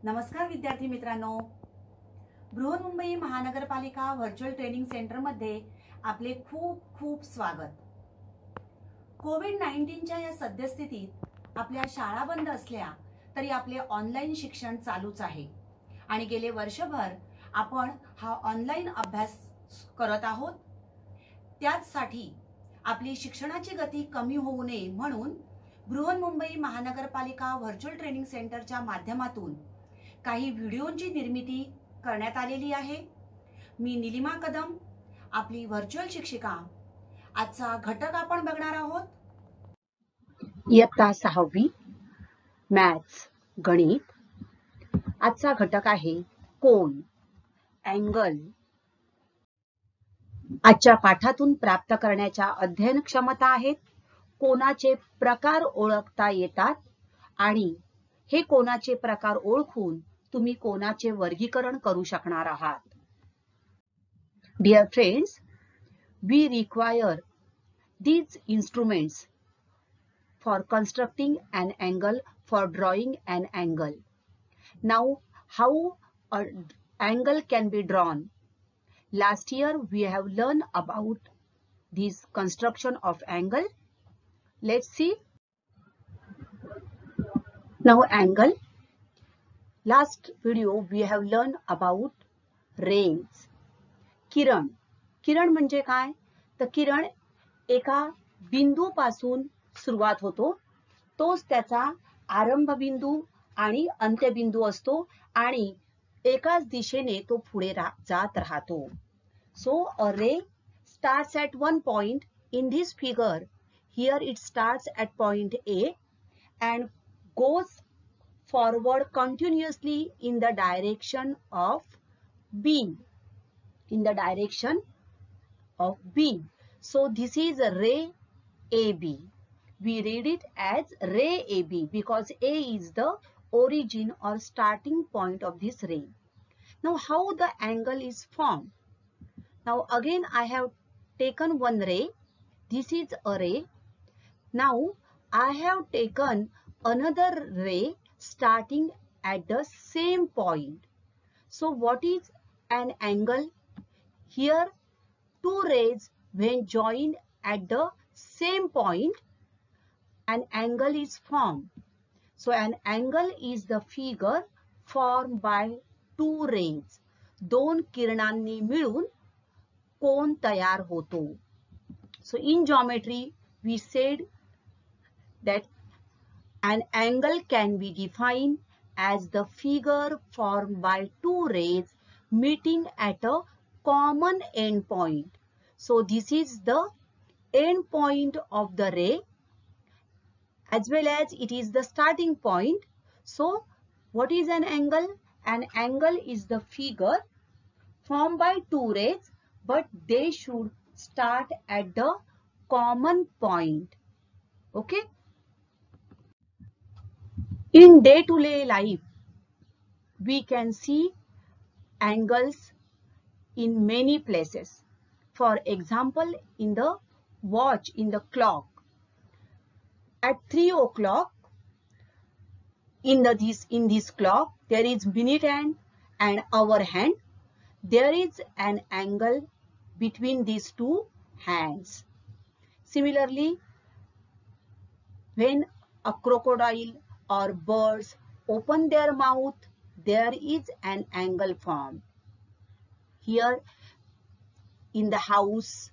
नमस्कार विद्यार्थी मित्रांनो, बृहन्मुंबई महानगरपालिका व्हर्च्युअल ट्रेनिंग सेंटर मध्ये आपले खूप खूप स्वागत। कोविड-19च्या या सद्यस्थितीत आपल्या शाळा बंद असल्या तरी आपले ऑनलाईन शिक्षण चालूच आहे आणि गेले वर्षभर आपण हा ऑनलाईन अभ्यास करत आहोत। त्याचसाठी आपली शिक्षणाची गती कमी होऊ नये म्हणून बृहन्मुंबई महानगरपालिका व्हर्च्युअल ट्रेनिंग सेंटरच्या माध्यमातून काही व्हिडिओंची निर्मिती करण्यात आलेली आहे। मी निलिमा कदम, आपली व्हर्च्युअल शिक्षिका। आजचा घटक आपण बघणार आहोत इयत्ता 6वी मॅथ्स गणित। आजचा घटक आहे कोन, अँगल। आजच्या पाठातून प्राप्त करण्याच्या अध्ययन क्षमता आहेत। कोनाचे प्रकार ओळखता येतात आणि हे कोनाचे प्रकार ओळखून तुम्ही कोनाचे वर्गीकरण करू शकणार आहात। Dear friends, we require these instruments for constructing an angle, for drawing an angle. Now, how an angle can be drawn? Last year we have learned about this construction of angle. Let's see. Now angle. Last video we have learned about rays. किरण, किरण म्हणजे काय? तर किरण एका बिंदू पासून सुरुवात होतो, तोच त्याचा आरंभ बिंदू आणि अंत्यबिंदू असतो आणि एकाच दिशेने तो पुढे जात राहतो। So a ray starts at one point in this figure. Here it starts at point A and goes forward continuously in the direction of B. In the direction of B. So this is a ray AB. We read it as ray AB because A is the origin or starting point of this ray. Now how the angle is formed? Now again I have taken one ray. This is a ray. Now I have taken another ray starting at the same point. So what is an angle? Here two rays when joined at the same point, an angle is formed. So an angle is the figure formed by two rays. दोन किरणांनी मिळून कोन तयार होतो. So in geometry we said that an angle can be defined as the figure formed by two rays meeting at a common end point. So this is the end point of the ray as well as it is the starting point. So what is an angle? An angle is the figure formed by two rays, but they should start at the common point. Okay? In day-to-day life, we can see angles in many places. For example, in the watch, in the clock. At 3 o'clock, in this clock, there is minute hand and hour hand. There is an angle between these two hands. Similarly, when a crocodile or birds open their mouth, there is an angle formed. Here in the house,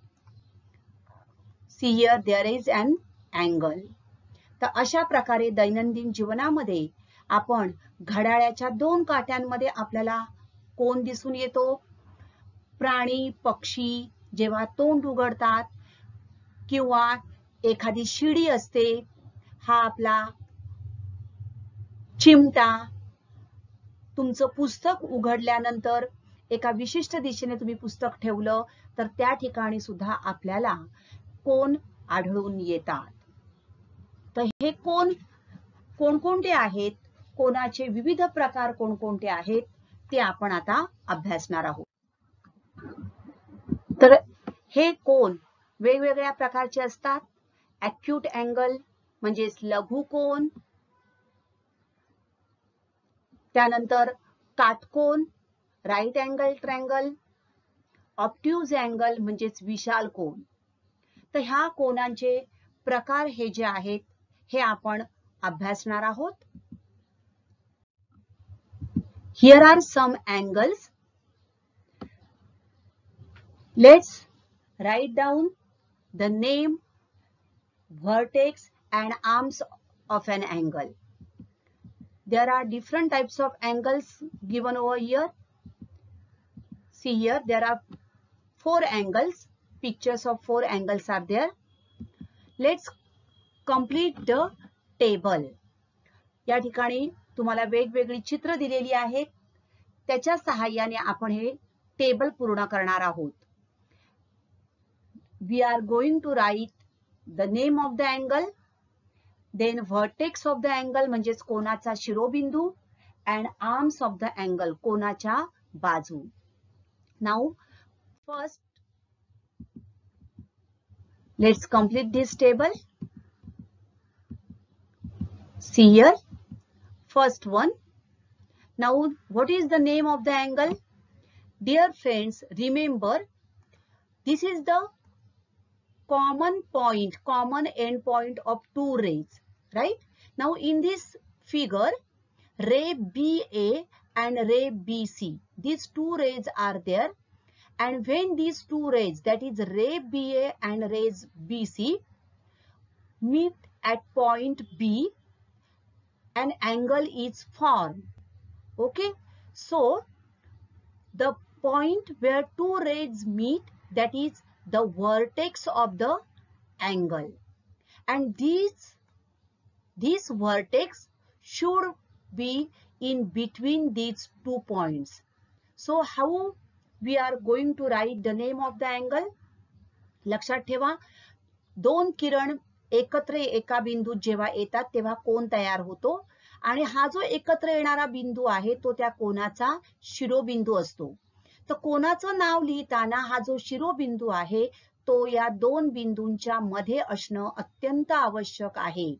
see here there is an angle. तर अशा प्रकारे दैनंदिन जीवनामध्ये आपण घड्याळाच्या दोन काट्यांमध्ये आपल्याला कोन दिसून येतो। प्राणी पक्षी जेव्हा तोंड उघडतात किंवा एखादी शिडी असते, हा आपला चिमटा, तुमचं पुस्तक उघडल्यानंतर एका विशिष्ट दिशेने तुम्ही पुस्तक ठेवलं तर त्या ठिकाणी सुद्धा आपल्याला कोन आढळून येतात। तर हे कोन कोणकोणते आहेत, कोनाचे विविध प्रकार कोणकोणते आहेत ते आपण आता अभ्यासणार आहोत। तर हे कोन वेगवेगळ्या प्रकारचे असतात। ॲक्यूट अँगल म्हणजे लघु कोन, त्यानंतर काटकोन, right angle triangle, obtuse angle म्हणजेच विशाल कोन. तर ह्या कोनांचे प्रकार हे जे आहेत हे आपण अभ्यासणार आहोत. Here are some angles. Let's write down the name, vertex and arms of an angle. There are different types of angles given over here. See here, there are 4 angles. Pictures of 4 angles are there. Let's complete the table. या ठिकाणी तुम्हाला वेगवेगळी चित्र दिलेली आहेत. त्याच्या सहाय्याने आपण हे टेबल पूर्ण करणार आहोत. We are going to write the name of the angle, then vertex of the angle म्हणजेच कोनाचा शिरोबिंदू, and arms of the angle कोनाच्या बाजू. Now first let's complete this table. See here, first one. Now what is the name of the angle? Dear friends, remember this is the common point, common end point of 2 rays, right? Now in this figure, ray BA and ray BC, these 2 rays are there, and when these 2 rays, that is ray BA and rays BC, meet at point B, an angle is formed. Okay, so the point where 2 rays meet, that is the vertex of the angle, and this vertex should be in between these 2 points. So how we are going to write the name of the angle? लक्षात ठेवा, 2 किरण एकत्र एका बिंदूत जेव्हा येतात तेव्हा कोन तयार होतो, आणि हा जो एकत्र येणारा बिंदू आहे तो त्या कोनाचा शिरोबिंदू असतो. तर कोनाचं नाव लिहिताना हा जो शिरोबिंदू आहे तो या 2 बिंदूंच्या मध्ये असणं अत्यंत आवश्यक आहे.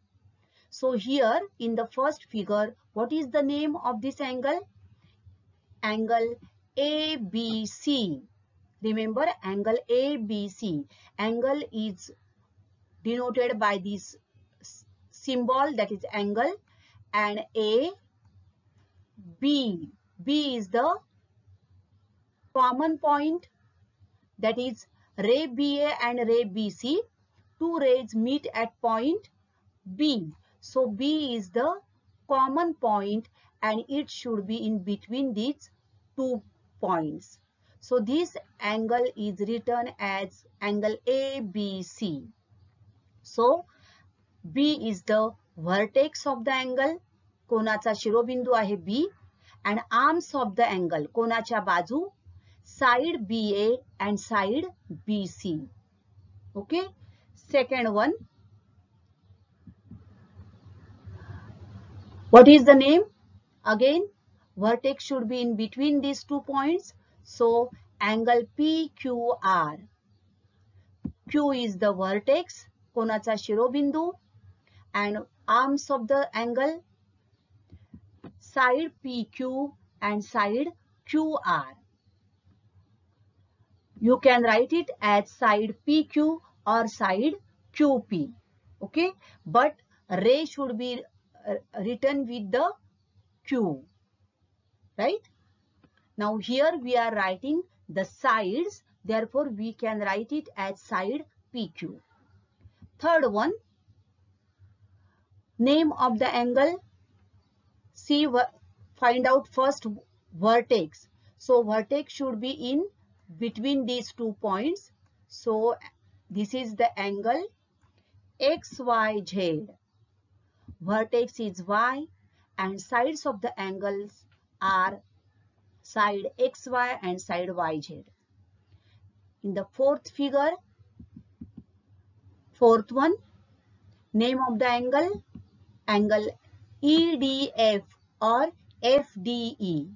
So here in the first figure, what is the name of this angle? Angle ABC. Remember, angle ABC. Angle is denoted by this symbol, that is angle, and A, B. B is the common point, that is ray BA and ray BC. 2 rays meet at point B. So B is the common point and it should be in between these 2 points. So this angle is written as angle ABC. So B is the vertex of the angle, कोनाचा शिरोबिंदू आहे B, and arms of the angle, कोनाच्या बाजू, side BA and side BC. Okay, second one. What is the name? Again, vertex should be in between these 2 points. So angle PQR. Q is the vertex, कोनाचा शिरोबिंदू, and arms of the angle, side PQ and side QR. You can write it as side PQ or side QP. Okay, but ray should be written with the Q, right? Now here we are writing the sides, therefore we can write it as side PQ. Third one, name of the angle. See, find out first vertex. So vertex should be in between these 2 points. So this is the angle XYZ. Vertex is Y and sides of the angles are side XY and side YZ. In the fourth figure, fourth one, name of the angle, angle EDF or FDE,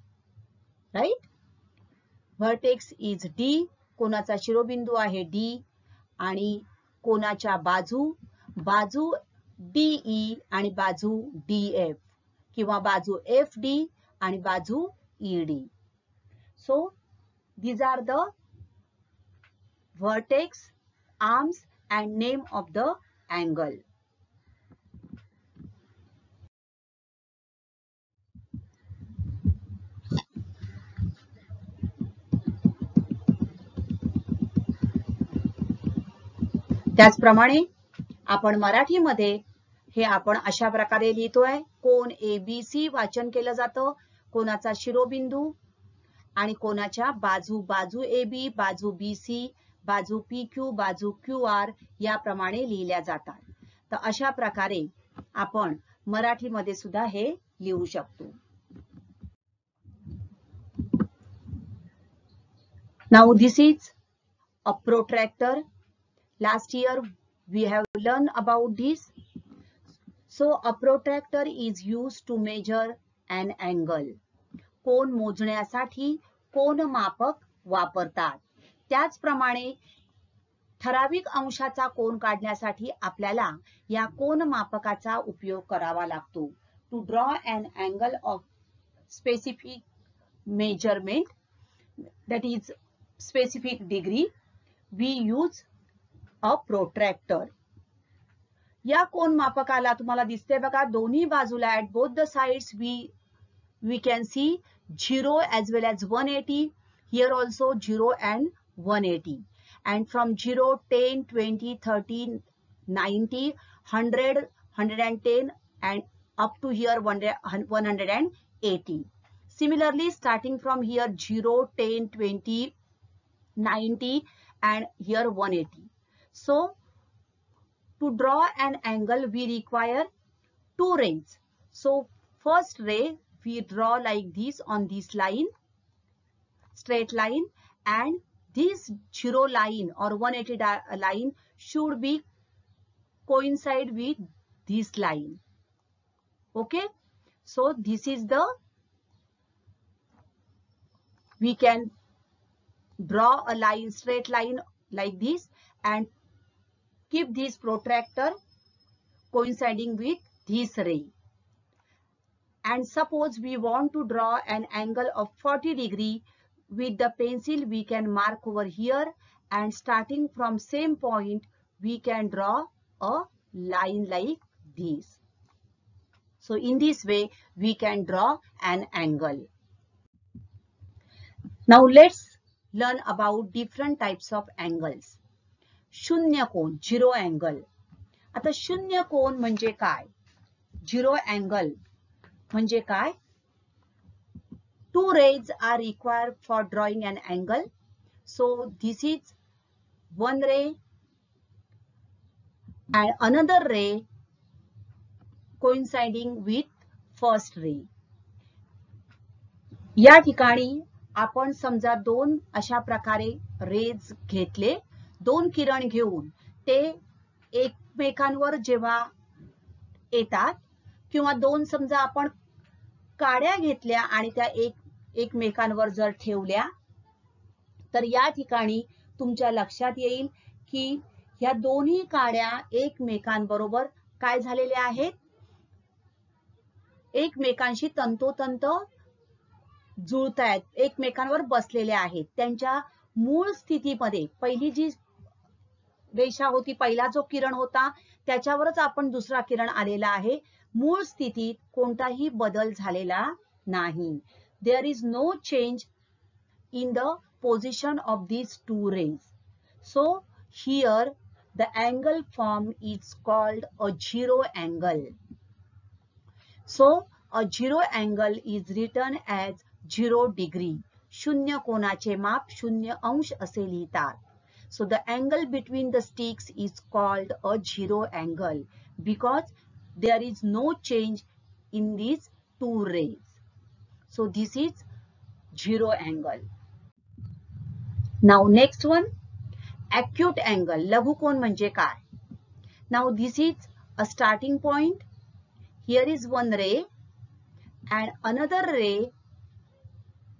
right? Vertex is D, कोनाचा शिरोबिंदू आहे D, आणि कोनाच्या बाजू DE आणि बाजू DF, किंवा बाजू FD आणि बाजू ED. So these are the vertex, arms and name of the angle. त्याचप्रमाणे आपण मराठीमध्ये हे आपण अशा प्रकारे लिहितोय. कोन ABC वाचन केलं जातं, कोनाचा शिरोबिंदू आणि कोनाच्या बाजू, बाजू AB, बाजू BC, बाजू PQ, बाजू QR याप्रमाणे लिहिल्या जातात. तर अशा प्रकारे आपण मराठीमध्ये सुद्धा हे लिहू शकतो. Now this is a protractor. Last year we have learned about this. So a protractor is used to measure an angle. कोन मोजण्यासाठी कोनमापक वापरतात. त्याचप्रमाणे ठराविक अंशाचा कोन काढण्यासाठी आपल्याला या कोनमापकाचा उपयोग करावा लागतो. To draw an angle of specific measurement, that is specific degree, we use a protractor. या कोनमापकाला तुम्हाला दिसते बघा, दोन्ही बाजूला at both the sides we can see 0 as well as 180. Here also 0 and 180. And from 0, 10, 20, 30, 90, 100, 110 and up to here 180. Similarly, starting from here 0, 10, 20, 90 and here 180. So to draw an angle we require two rays. So first ray we draw like this on this line, straight line, and this 0 line or 180 line should be coincide with this line. Okay, so this is the, we can draw a line, straight line like this and keep this protractor coinciding with this ray. And suppose we want to draw an angle of 40 degree with the pencil, we can mark over here, and starting from same point we can draw a line like this. So in this way we can draw an angle. Now let's learn about different types of angles. शून्य कोन, zero angle. आता शून्य कोन म्हणजे काय, zero angle म्हणजे काय? Two rays are required for drawing an angle. So this is one ray and another ray coinciding with first ray. या ठिकाणी आपण समजा दोन अशा प्रकारे रेज घेतले, दोन किरण घेऊन ते एकमेकांवर जेव्हा येतात किंवा दोन समजा आपण काड्या घेतल्या आणि त्या एकमेकांवर जर ठेवल्या तर या ठिकाणी तुमच्या लक्षात येईल की ह्या दोन्ही काड्या एकमेकांबरोबर काय झालेल्या आहेत, एकमेकांशी तंतोतंत जुळतायत, एकमेकांवर बसलेल्या आहेत. त्यांच्या मूळ स्थितीमध्ये पहिली जी रेषा होती, पहिला जो किरण होता त्याच्यावरच आपण दुसरा किरण आलेला आहे. मूळ स्थितीत कोणताही बदल झालेला नाही. There is no change in the position of these two rays. So here the angle formed is called a zero angle. So a zero angle is written as 0 degree. शून्य कोनाचे माप शून्य अंश असे लिहितात. So the angle between the sticks is called a zero angle because there is no change in these two rays. So this is zero angle. Now next one, acute angle. लघुकोन म्हणजे काय? Now this is a starting point. Here is one ray and another ray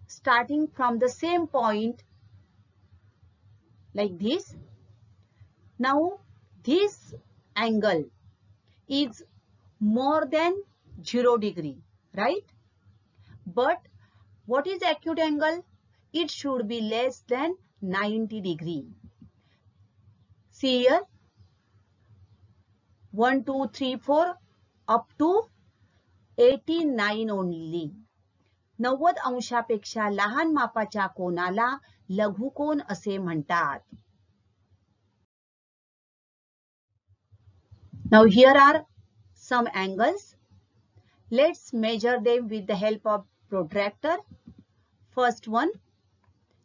starting from the same point like this. Now this angle is more than 0 degree, right? But what is acute angle? It should be less than 90 degree. See here, 1, 2, 3, 4 up to 89 only. 90 अंशापेक्षा लहान मापाच्या कोनाला लघुकोन असे म्हणतात. Now here are some angles. Let's measure them with the help of protractor. First one,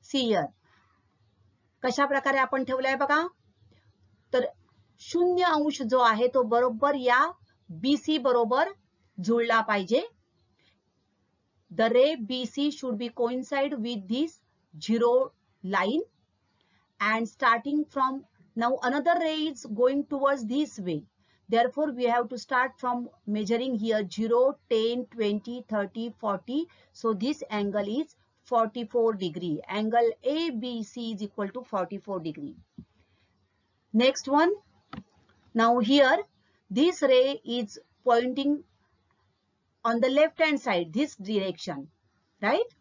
see here. कशा प्रकारे आपण ठेवलाय बघा. तर 0 अंश जो आहे तो बरोबर या BC बरोबर जुळला पाहिजे. The ray BC should be coincide with this 0 line, and starting from now another ray is going towards this way. Therefore, we have to start from measuring here 0, 10, 20, 30, 40. So this angle is 44 degree. Angle ABC is equal to 44 degree. Next one. Now here, this ray is pointing on the left hand side, this direction, right?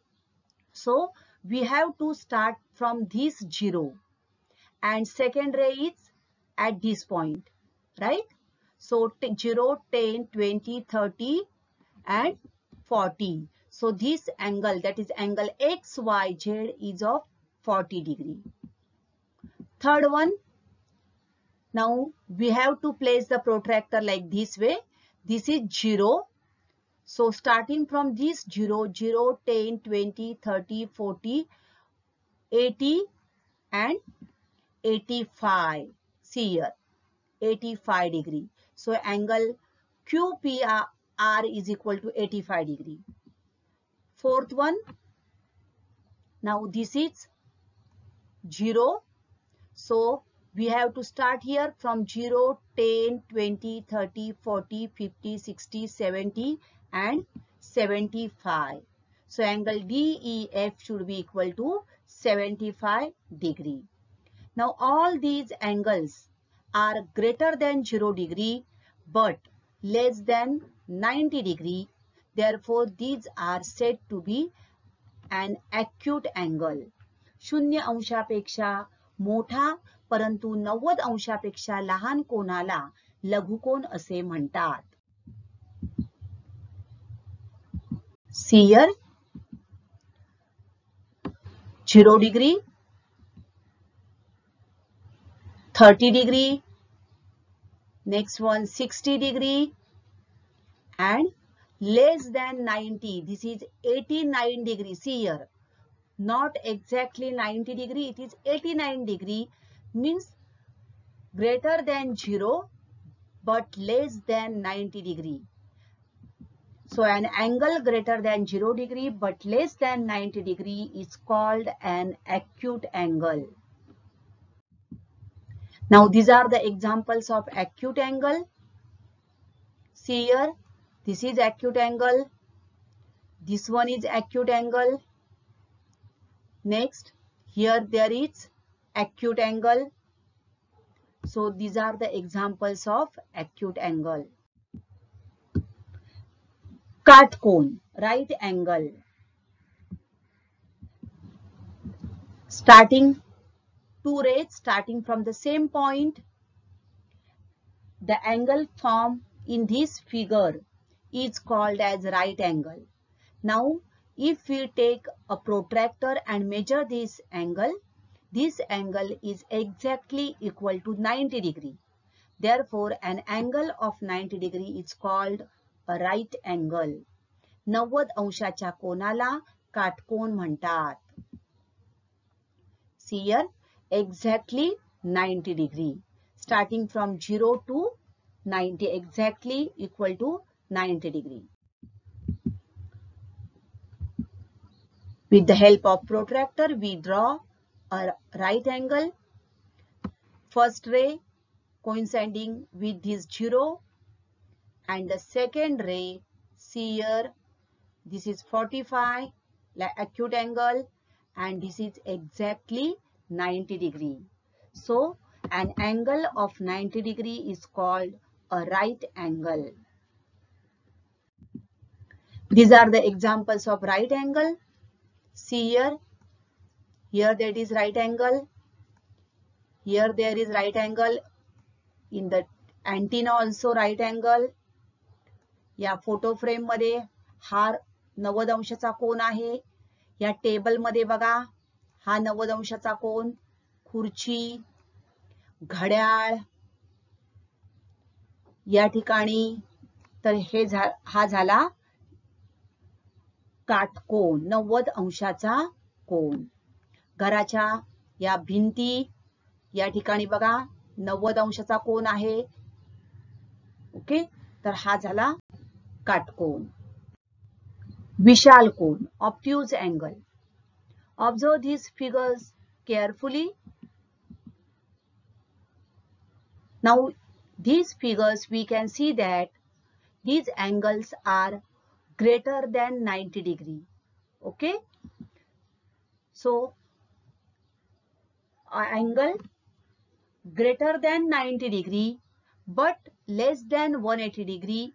So we have to start from this 0, and second ray is at this point, right? So 0, 10, 20, 30 and 40. So this angle, that is angle XYZ, is of 40 degree. Third one, now we have to place the protractor like this way. This is 0. So starting from this 0, 0, 10, 20, 30, 40, 80 and 85. See here, 85 degree. So angle QPR is equal to 85 degree. Fourth one, now this is 0. So we have to start here from 0, 10, 20, 30, 40, 50, 60, 70 and 75. So angle DEF should be equal to 75 degree. Now all these angles are greater than 0 degree but less than 90 degree. Therefore, these are said to be an acute angle. 0 अंशापेक्षा मोठा परंतु 90 अंशापेक्षा लहान कोनाला लघुकोन असे म्हणतात. See here, 0 degree, 30 degree, next one 60 degree and less than 90. This is 89 degree. See here, not exactly 90 degree, it is 89 degree, means greater than 0 but less than 90 degree. So an angle greater than 0 degree but less than 90 degree is called an acute angle. Now these are the examples of acute angle. See here, this is acute angle. This one is acute angle. Next, here there is acute angle. So these are the examples of acute angle. Katkon, right angle. Starting two rays starting from the same point. The angle formed in this figure is called as right angle. Now, if we take a protractor and measure this angle is exactly equal to 90 degree. Therefore, an angle of 90 degree is called a right angle. 90 अंशाच्या कोनाला काटकोन म्हणतात. See here, exactly 90 degree. Starting from 0 to 90, exactly equal to 90 degree. With the help of protractor, we draw a right angle. First ray coinciding with this 0 and the second ray, see here, this is 45, like acute angle, and this is exactly 90 degree. So an angle of 90 degree is called a right angle. These are the examples of right angle. See here. Here that is right angle. Here there is right angle. In the antenna also right angle. या photo frame मध्ये हा 90 अंशाचा कोन आहे. या table मध्ये बघा हा 90 अंशाचा कोन. खुर्ची, घड्याळ या ठिकाणी तर हे हा झाला काटकोन 90 अंशाचा कोन. घराच्या या भिंती या ठिकाणी बघा 90 अंशाचा कोन आहे. ओके, तर हा झाला काटकोन. विशाल कोन, obtuse angle. Observe these figures carefully. Now these figures we can see that these angles are greater than 90 degree. Okay, so angle greater than 90 degree but less than 180 degree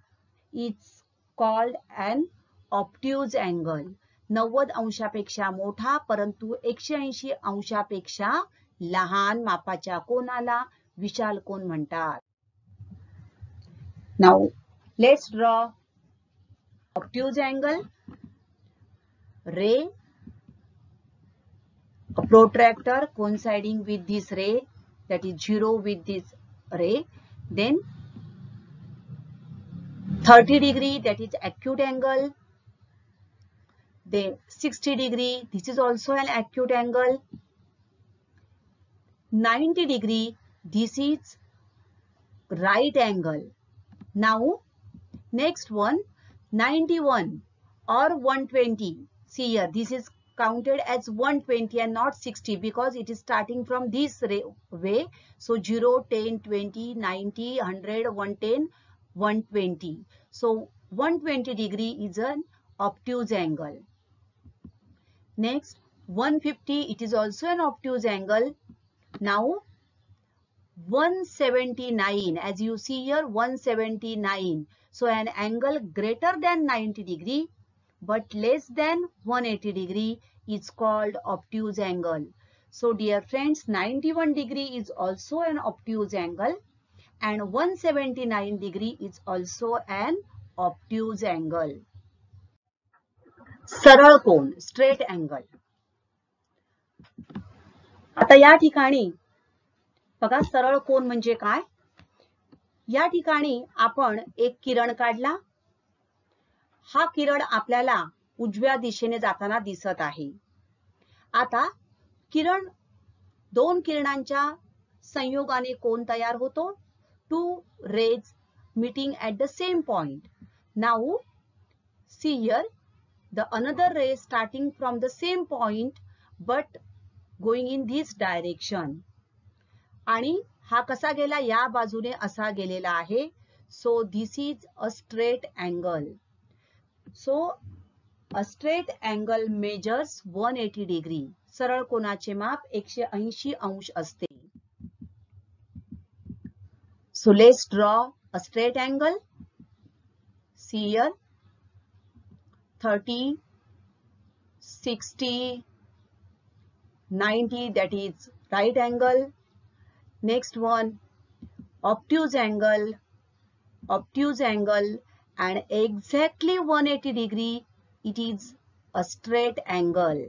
is called an obtuse angle. 90 अंशापेक्षा मोठा परंतु 180 अंशापेक्षा लहान मापाच्या कोनाला विशाल कोन म्हणतात. Now let's draw obtuse angle. Ray, a protractor coinciding with this ray, that is 0 with this ray. Then 30 degree, that is acute angle. Then 60 degree, this is also an acute angle. 90 degree, this is right angle. Now next one, 91 or 120. See here, this is counted as 120 and not 60 because it is starting from this way. So 0, 10, 20, 90, 100, 110, 120. So 120 degree is an obtuse angle. Next 150, it is also an obtuse angle. Now 179, as you see here 179. So an angle greater than 90 degree but less than 180 degree is called obtuse angle. So dear friends, 91 degree is also an obtuse angle and 179 degree is also an obtuse angle. सरळ कोन, straight angle. आता या ठिकाणी बघा सरळ कोन म्हणजे काय. या ठिकाणी आपण एक किरण काढला. हा किरण आपल्याला उजव्या दिशेने जाताना दिसत आहे. आता किरण दोन किरणांच्या संयोगाने कोन तयार होतो. Two rays meeting at the same point. Now see here, the another ray starting from the same point but going in this direction. आणि हा कसा गेला, या बाजूने असा गेलेला आहे. So this is a straight angle. So a straight angle measures 180 degree. सरळ कोनाचे माप 180 अंश असते. So let's draw a straight angle. See here, 30, 60, 90, that is right angle. Next one, obtuse angle, and exactly 180 degree, it is a straight angle.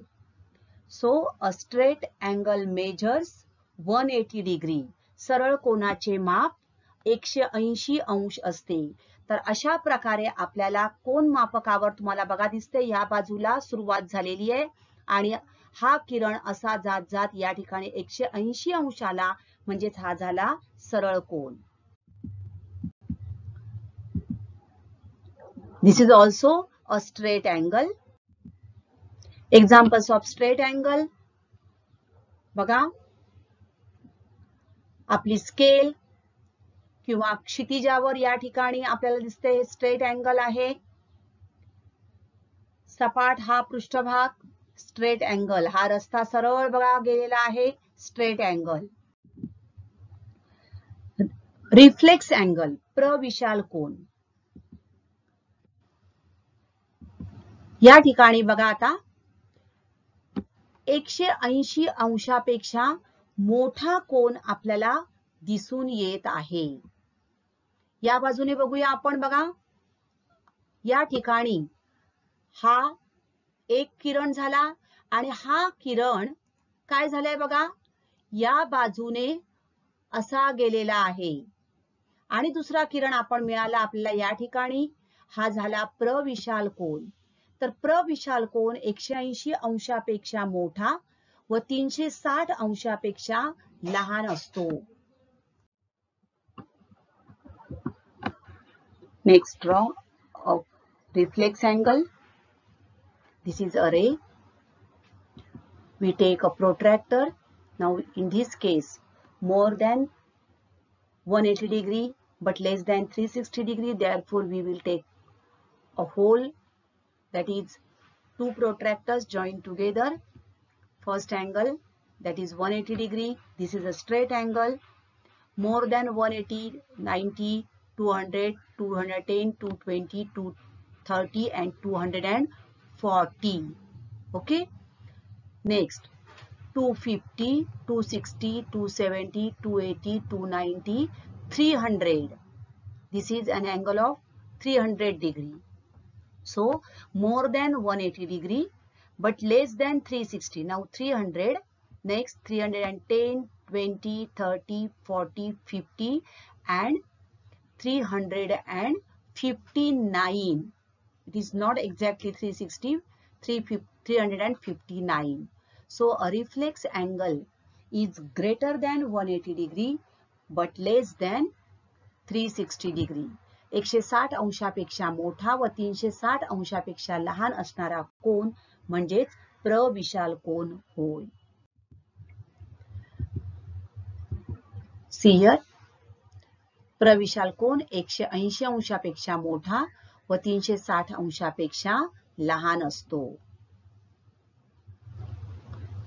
So a straight angle measures 180 degree. सरळ कोनाचे माप 180 अंश असते. तर अशा प्रकारे आपल्याला कोन मापकावर तुम्हाला बघा दिसते या बाजूला सुरुवात झालेली आहे आणि हा किरण असा जात जात या ठिकाणी 180 अंशाला म्हणजेच हा झाला सरळ कोन. This is also a straight angle. Examples of straight angle. बघा, आपली स्केल किंवा क्षितिजावर या ठिकाणी आपल्याला दिसते स्ट्रेट अँगल आहे. सपाट हा पृष्ठभाग स्ट्रेट अँगल. हा रस्ता सरळ बघा गेलेला आहे, स्ट्रेट अँगल. रिफ्लेक्स अँगल, प्रविशाल कोन. या ठिकाणी बघा आता 180 अंशापेक्षा मोठा कोन आपल्याला दिसून येत आहे. या बाजूने बघूया आपण. बघा या ठिकाणी हा एक किरण झाला आणि हा किरण काय झालाय बघा, या बाजूने असा गेलेला आहे. आणि दुसरा किरण आपण मिळाला आपल्याला या ठिकाणी, हा झाला प्रविशाल कोन. तर प्रविशाल कोन 180 अंशापेक्षा मोठा व 360 अंशापेक्षा लहान असतो. Next draw of reflex angle. This is a ray. We take a protractor. Now in this case more than 180 degree but less than 360 degree, therefore we will take a hole, that is two protractors joined together. First angle, that is 180 degree. This is a straight angle. More than 180, 90, 200, 210, 220, 230 and 240. Okay. Next 250, 260, 270, 280, 290, 300. This is an angle of 300 degree. So more than 180 degree but less than 360. Now 300. Next 310, 20, 30, 40, 50 and 359. It is not exactly 360, 359. So a reflex angle is greater than 180 degree but less than 360 degree. 160 अंशापेक्षा मोठा व 360 अंशापेक्षा लहान असणारा कोन म्हणजेच प्रविशाल कोन होय. See here. प्रविशाल कोन 180 अंशापेक्षा मोठा व 360 अंशापेक्षा लहान असतो.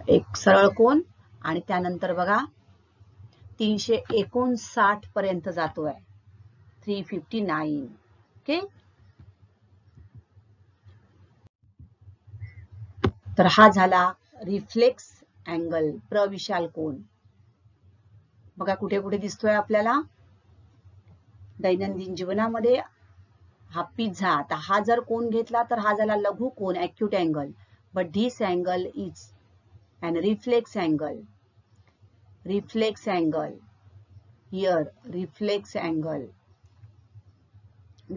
एक सरळ कोन आणि त्यानंतर बघा 359 पर्यंत जातोय. 359. ओके. तर हा झाला रिफ्लेक्स अँगल, प्रविशाल कोन. बघा कुठे कुठे दिसतोय आपल्याला दैनंदिन जीवनामध्ये. हा पिझ्झा, आता हा जर कोन घेतला तर हा झाला लघु कोन, acute angle. But this angle is an reflex angle. Reflex angle. Here reflex angle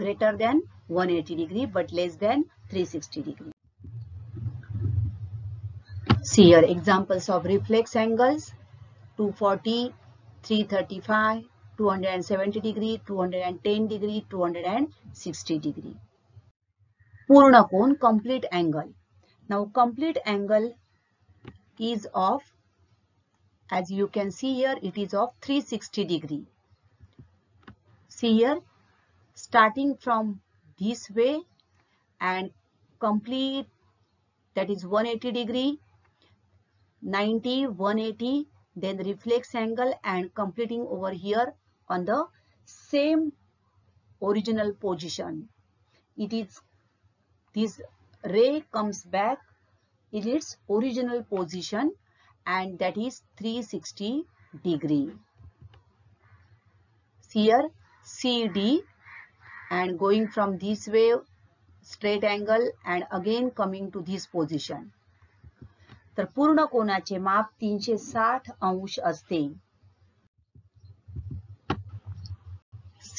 greater than 180 degree but less than 360 degree. See here examples of reflex angles: 240, 335, 270 degree, 210 degree, 260 degree. पूर्ण कोन, complete angle. Now complete angle is of, as you can see here, it is of 360 degree. See here, starting from this way and complete, that is 180 degree, 90, 180, then reflex angle and completing over here on the same original position. It is, this ray comes back in its original position and that is 360 degree. Here CD and going from this way straight angle and again coming to this position. तर पूर्ण कोनाचे माप 360 अंश असते.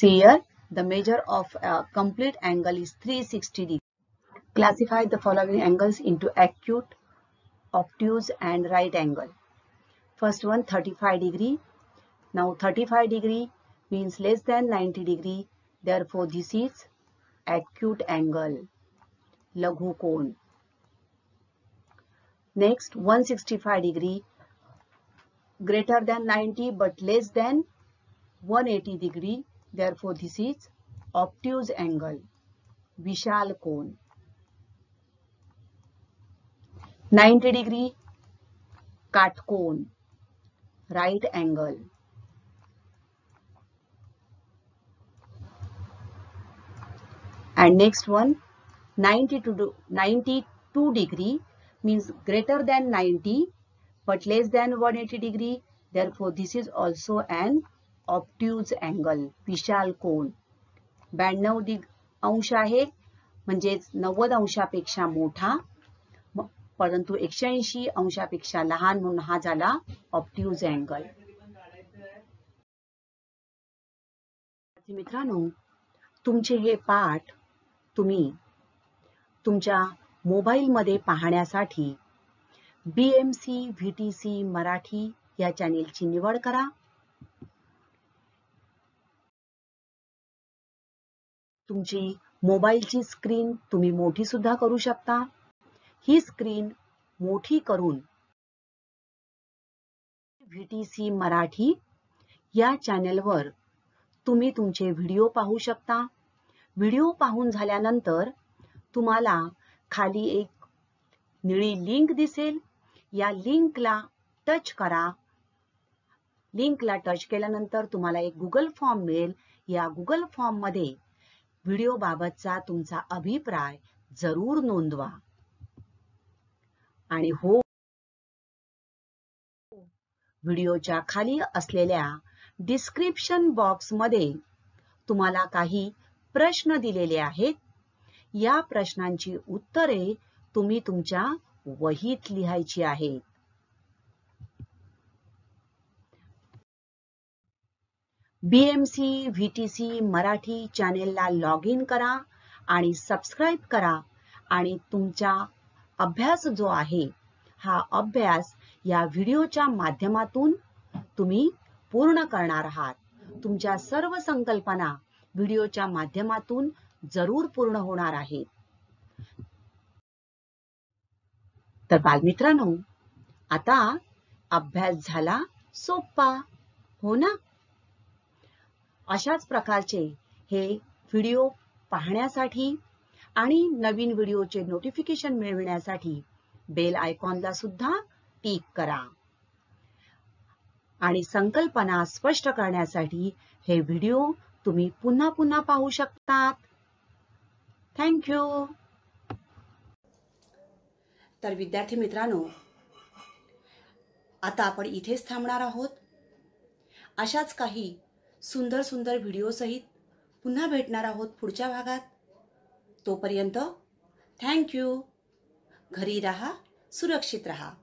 Here the measure of a complete angle is 360 degree. Classify the following angles into acute, obtuse and right angle. First one 35 degree. Now 35 degree means less than 90 degree. Therefore this is acute angle, लघु कोन. Next 165 degree, greater than 90 but less than 180 degree. Therefore this is obtuse angle, Vishal cone. 90 degree, काटकोन, right angle. And next one 92 degree means greater than 90 but less than 180 degree. Therefore, this is also an obtuse angle, विशाल कोन. 92 अंश आहे म्हणजेच 90 अंशापेक्षा मोठा, परंतु 180 अंशापेक्षा लहान, म्हणून हा झाला obtuse angle. मित्रांनो, तुमचे हे पाठ तुम्ही तुमच्या मोबाईलमध्ये पाहण्यासाठी BMC VTC मराठी या चॅनेलची निवड करा. तुमची मोबाईलची स्क्रीन तुम्ही मोठी सुद्धा करू शकता. ही स्क्रीन मोठी करून VTC मराठी या चॅनेलवर तुम्ही तुमचे व्हिडिओ पाहू शकता. व्हिडिओ पाहून झाल्यानंतर तुम्हाला खाली एक निळी लिंक दिसेल. या लिंकला टच करा. लिंकला टच केल्यानंतर तुम्हाला एक गुगल फॉर्म मिळेल. या गुगल फॉर्म मध्ये व्हिडिओ बाबतचा तुमचा अभिप्राय जरूर नोंदवा. आणि हो, व्हिडिओच्या खाली असलेल्या डिस्क्रिप्शन बॉक्स मध्ये तुम्हाला काही प्रश्न दिलेले आहेत. या प्रश्नांची उत्तरे तुम्ही तुमच्या वहीत लिहायची आहेत. BMC VTC मराठी चॅनेलला लॉग इन करा आणि सबस्क्राईब करा. आणि तुमचा अभ्यास जो आहे हा अभ्यास या व्हिडिओच्या माध्यमातून तुम्ही पूर्ण करणार आहात. तुमच्या सर्व संकल्पना व्हिडिओच्या माध्यमातून जरूर पूर्ण होणार आहेत. तर बालमित्रांनो, आता अभ्यास झाला सोपा, हो ना? अशाच प्रकारचे हे व्हिडिओ पाहण्यासाठी आणि नवीन व्हिडिओचे नोटिफिकेशन मिळविण्यासाठी बेल आयकॉनला सुद्धा टिक करा. आणि संकल्पना स्पष्ट करण्यासाठी हे व्हिडिओ तुम्ही पुन्हा पुन्हा पाहू शकतात. थँक्यू. तर विद्यार्थी मित्रांनो, आता आपण इथेच थांबणार आहोत. अशाच काही सुंदर सुंदर व्हिडिओ सहित पुन्हा भेटणार आहोत पुढच्या भागात. तोपर्यंत थँक्यू. घरी राहा, सुरक्षित राहा.